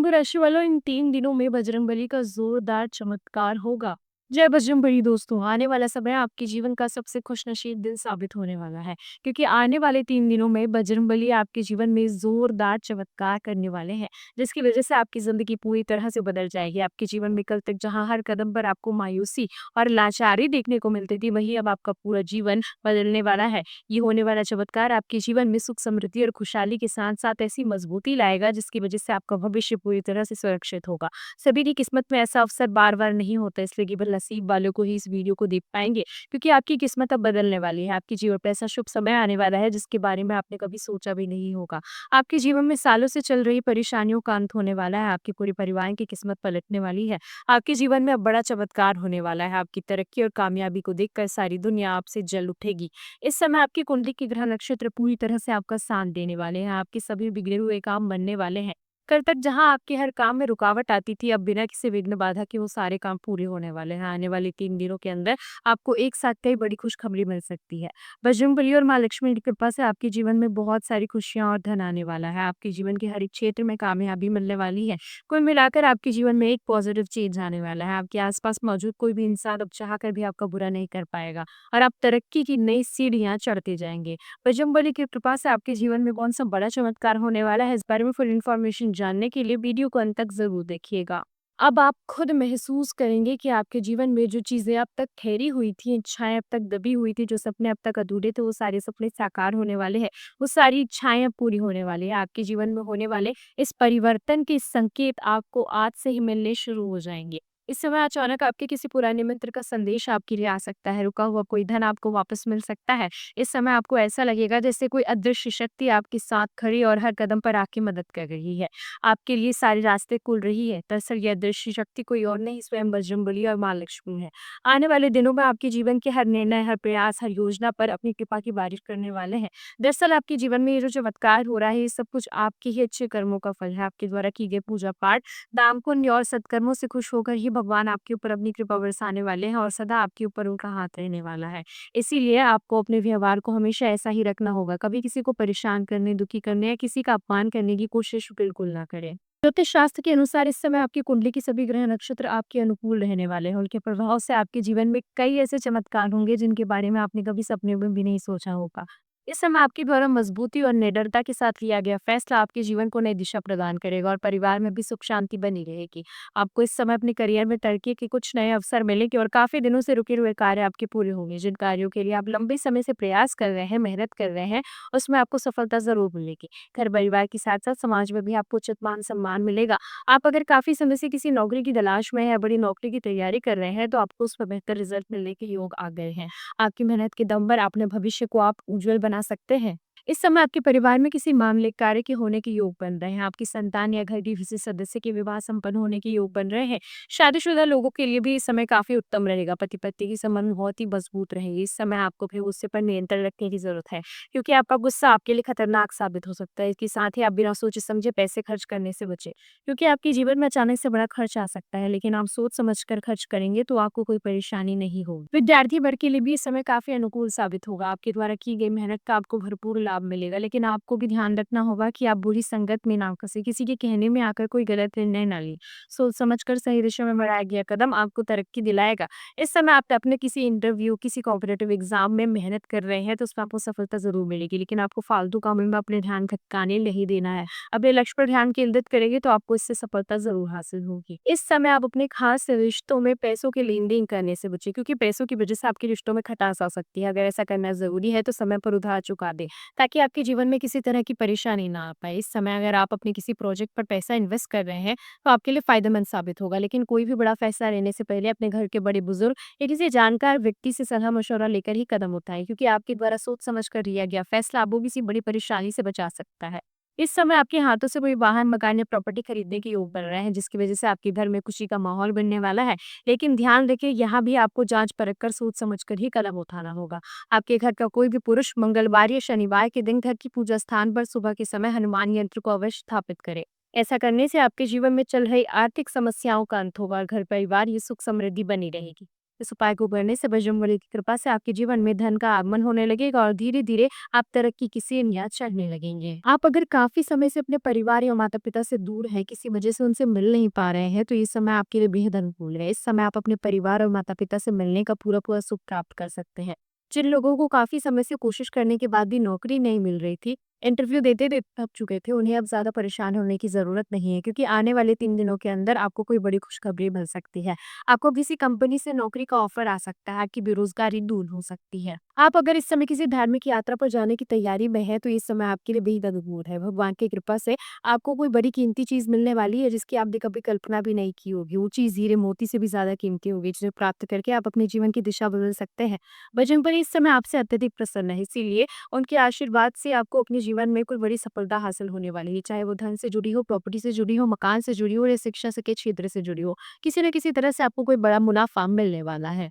कुंभ राशि वालों, इन 3 दिनों में बजरंगबली का जोरदार चमत्कार होगा। जय बजरंगबली दोस्तों, आने वाला समय आपके जीवन का सबसे खुशनसीब दिन साबित होने वाला है, क्योंकि आने वाले 3 दिनों में बजरंगबली आपके जीवन में जोरदार चमत्कार करने वाले हैं, जिसकी वजह से आपकी ज़िंदगी पूरी तरह से बदल जाएगी। आपके जीवन में कल तक जहाँ हर कदम पर आपको मायूसी और लाचारी देखने को मिलती थी, वहीं अब आपका पूरा जीवन बदलने वाला है। ये होने वाला चमत्कार आपके जीवन में सुख, समृद्धि और खुशहाली के साथ-साथ ऐसी मजबूती लाएगा, जिसकी वजह से आपका भविष्य पूरी तरह से सुरक्षित होगा। सभी की किस्मत में ऐसा अवसर बार-बार नहीं होता, इसलिए केवल नसीब वालों को ही इस वीडियो को देख पाएँगे, क्योंकि आपकी किस्मत अब बदलने वाली है। आपके जीवन पे ऐसा शुभ समय आने वाला है, जिसके बारे में आपने कभी सोचा भी नहीं होगा। आपके जीवन में सालों से चल रही परेशानियों का अंत होने वाला है, आपके पूरे परिवार की किस्मत पलटने वाली है। आपके जीवन में अब बड़ा चमत्कार होने वाला है, आपकी तरक्की और कामयाबी को देखकर सारी दुनिया आपसे जल उठेगी। इस समय आपकी कुंडली के ग्रह नक्षत्र पूरी तरह से आपका साथ देने वाले हैं, आपके सभी बिगड़े हुए काम बनने वाले हैं। कल तक जहां आपके हर काम में रुकावट आती थी, अब बिना किसी विघ्न बाधा के वो सारे काम पूरे होने वाले हैं। आने वाले 3 दिनों के अंदर आपको एक साथ कई बड़ी खुशखबरी मिल सकती है। बजरंगबली और माँ लक्ष्मी की कृपा से आपके जीवन में बहुत सारी खुशियां और धन आने वाला है। आपके जीवन के हर एक क्षेत्र में कामयाबी मिलने वाली है। कुल मिलाकर आपके जीवन में एक पॉजिटिव चेंज आने वाला है। आपके आसपास मौजूद कोई भी इंसान अब चाह कर भी आपका बुरा नहीं कर पाएगा और आप तरक्की की नई सीढ़ियां चढ़ते जाएंगे। बजरंगबली की कृपा से आपके जीवन में कौन सा बड़ा चमत्कार होने वाला है, इस बारे में फुल इन्फॉर्मेशन जानने के लिए वीडियो को अंत तक जरूर देखिएगा। अब आप खुद महसूस करेंगे कि आपके जीवन में जो चीजें अब तक ठहरी हुई थी, इच्छाएं अब तक दबी हुई थी, जो सपने अब तक अधूरे थे, वो सारे सपने साकार होने वाले हैं। वो सारी इच्छाएं अब पूरी होने वाली है। आपके जीवन में होने वाले इस परिवर्तन के संकेत आपको आज से ही मिलने शुरू हो जाएंगे। इस समय अचानक आपके किसी पुराने मित्र का संदेश आपके लिए आ सकता है, रुका हुआ कोई धन आपको वापस मिल सकता है। इस समय आपको ऐसा लगेगा जैसे कोई अदृश्य शक्ति आपके साथ खड़ी और हर कदम पर आपकी मदद कर रही है। आपके लिए सारे रास्ते खुल रही है। दरअसल यह अदृश्य शक्ति कोई और नहीं, स्वयं बजरंगबली और माँ लक्ष्मी है। आने वाले दिनों में आपके जीवन के हर निर्णय, हर प्रयास, हर योजना पर अपनी कृपा की बारिश करने वाले हैं। दरअसल आपके जीवन में ये जो चमत्कार हो रहा है, ये सब कुछ आपके ही अच्छे कर्मों का फल है। आपके द्वारा की गई पूजा पाठ, दान पुण्य और सत्कर्मों से खुश होकर ही भगवान आपके ऊपर अपनी कृपा बरसाने वाले हैं और सदा आपके ऊपर उनका हाथ रहने वाला है। इसीलिए आपको अपने व्यवहार को हमेशा ऐसा ही रखना होगा। कभी किसी को परेशान करने, दुखी करने या किसी का अपमान करने की कोशिश बिल्कुल ना करें। ज्योतिष शास्त्र के अनुसार इस समय आपकी कुंडली के सभी ग्रह नक्षत्र आपके अनुकूल रहने वाले हैं। उनके प्रभाव से आपके जीवन में कई ऐसे चमत्कार होंगे, जिनके बारे में आपने कभी सपने में भी नहीं सोचा होगा। इस समय आपके द्वारा मजबूती और निडरता के साथ लिया गया फैसला आपके जीवन को नई दिशा प्रदान करेगा और परिवार में भी सुख शांति बनी रहेगी। आपको इस समय अपने करियर में तरक्की के कुछ नए अवसर मिलेंगे और काफी दिनों से रुके हुए कार्य आपके पूरे होंगे। जिन कार्यों के लिए आप लंबे समय से प्रयास कर रहे हैं, मेहनत कर रहे हैं, उसमें आपको सफलता जरूर मिलेगी। घर परिवार के साथ साथ समाज में भी आपको उचित मान सम्मान मिलेगा। आप अगर काफी समय से किसी नौकरी की तलाश में या बड़ी नौकरी की तैयारी कर रहे हैं, तो आपको उसमें बेहतर रिजल्ट मिलने के योग आ गए हैं। आपकी मेहनत के दम पर अपने भविष्य को आप उज्जवल बना सकते हैं। इस समय आपके परिवार में किसी मामूलिक कार्य के होने के योग बन रहे हैं। आपकी संतान या घर के किसी सदस्य के विवाह संपन्न होने के योग बन रहे हैं। शादीशुदा लोगों के लिए भी इस समय काफी उत्तम रहेगा। पति पत्नी की संबंध बहुत ही मजबूत रहेगी। इस समय आपको फिर गुस्से पर नियंत्रण रखने की जरूरत है, क्योंकि आपका गुस्सा आपके लिए खतरनाक साबित हो सकता है। इसके साथ ही आप बिना सोचे समझे पैसे खर्च करने से बचे, क्योंकि आपके जीवन में अचानक से बड़ा खर्च आ सकता है, लेकिन आप सोच समझ कर खर्च करेंगे तो आपको कोई परेशानी नहीं होगी। विद्यार्थी वर्ग के लिए भी इस समय काफी अनुकूल साबित होगा। आपके द्वारा की गई मेहनत का आपको भरपूर लाभ मिलेगा, लेकिन आपको भी ध्यान रखना होगा कि आप बुरी संगत में ना फंसे, किसी के कहने में आकर कोई गलत निर्णय ना ले। सोच समझ कर सही दिशा में बढ़ाया गया कदम आपको तरक्की दिलाएगा। इस समय आप अपने किसी इंटरव्यू, किसी कॉम्पिटिटिव एग्जाम में मेहनत कर रहे हैं, तो उसमें आपको सफलता जरूर मिलेगी, लेकिन आपको फालतू कामों में अपने ध्यान भटकाने नहीं देना है। अपने लक्ष्य पर ध्यान केंद्रित करेंगे तो आपको इससे सफलता जरूर हासिल होगी। इस समय आप अपने खास रिश्तों में पैसों के लेन देन करने से बचें, क्योंकि पैसों की वजह से आपके रिश्तों में खटास आ सकती है। अगर ऐसा करना जरूरी है तो समय पर उधार चुका दें, ताकि आपके जीवन में किसी तरह की परेशानी ना आ पाए। इस समय अगर आप अपने किसी प्रोजेक्ट पर पैसा इन्वेस्ट कर रहे हैं, तो आपके लिए फायदेमंद साबित होगा, लेकिन कोई भी बड़ा फैसला लेने से पहले अपने घर के बड़े बुजुर्ग या किसी जानकार व्यक्ति से सलाह मशवरा लेकर ही कदम उठाएं, क्योंकि आपके द्वारा सोच समझ कर लिया गया फैसला आपको किसी बड़ी परेशानी से बचा सकता है। इस समय आपके हाथों से कोई वाहन, मकान या प्रॉपर्टी खरीदने के योग बन रहे हैं, जिसकी वजह से आपके घर में खुशी का माहौल बनने वाला है। लेकिन ध्यान रखें, यहाँ भी आपको जांच परख कर सोच समझ कर ही कदम उठाना होगा। आपके घर का कोई भी पुरुष मंगलवार या शनिवार के दिन घर की पूजा स्थान पर सुबह के समय हनुमान यंत्र को अवश्य स्थापित करे। ऐसा करने से आपके जीवन में चल रही आर्थिक समस्याओं का अंत होगा और घर परिवार ये सुख समृद्धि बनी रहेगी। इस उपाय को करने से बजरंगबली की कृपा से आपके जीवन में धन का आगमन होने लगेगा और धीरे-धीरे आप तरक्की की सीढ़ियाँ चढ़ने लगेंगे। आप अगर काफ़ी समय से अपने परिवार या माता-पिता से दूर हैं, किसी वजह से उनसे मिल नहीं पा रहे हैं, तो ये समय आपके लिए बेहद अनुकूल है। इस समय आप अपने परिवार और माता-पिता से मिलने का पूरा-पूरा सुख प्राप्त कर सकते हैं। जिन लोगों को काफ़ी समय से कोशिश करने के बाद भी नौकरी नहीं मिल रही थी, इंटरव्यू देते-देते थक चुके थे, उन्हें अब ज़्यादा परेशान होने की ज़रूरत नहीं है, क्योंकि आने वाले 3 दिनों के अंदर आपको कोई बड़ी खुशखबरी मिल सकती है। आपको किसी कंपनी से नौकरी का ऑफर आ सकता है, आपकी बेरोज़गारी दूर हो सकती है। आप अगर इस समय किसी धार्मिक यात्रा पर जाने की तैयारी में हैं, तो इस समय आपके लिए बेहद अनुकूल है। भगवान की कृपा से आपको कोई बड़ी कीमती चीज़ मिलने वाली है, जिसकी आपने कभी कल्पना भी नहीं की होगी। वो चीज़ हीरे मोती से भी ज़्यादा कीमती होगी, जिसे प्राप्त करके आप अपने जीवन की दिशा बदल सकते हैं। बजरंगबली इस समय आपसे अत्यधिक प्रसन्न है, इसीलिए उनके आशीर्वाद से आपको अपने जीवन में कोई बड़ी सफलता हासिल होने वाली है, चाहे वो धन से जुड़ी हो, प्रॉपर्टी से जुड़ी हो, मकान से जुड़ी हो या शिक्षा से के क्षेत्र से जुड़ी हो। किसी न किसी तरह से आपको कोई बड़ा मुनाफ़ा मिलने वाला है।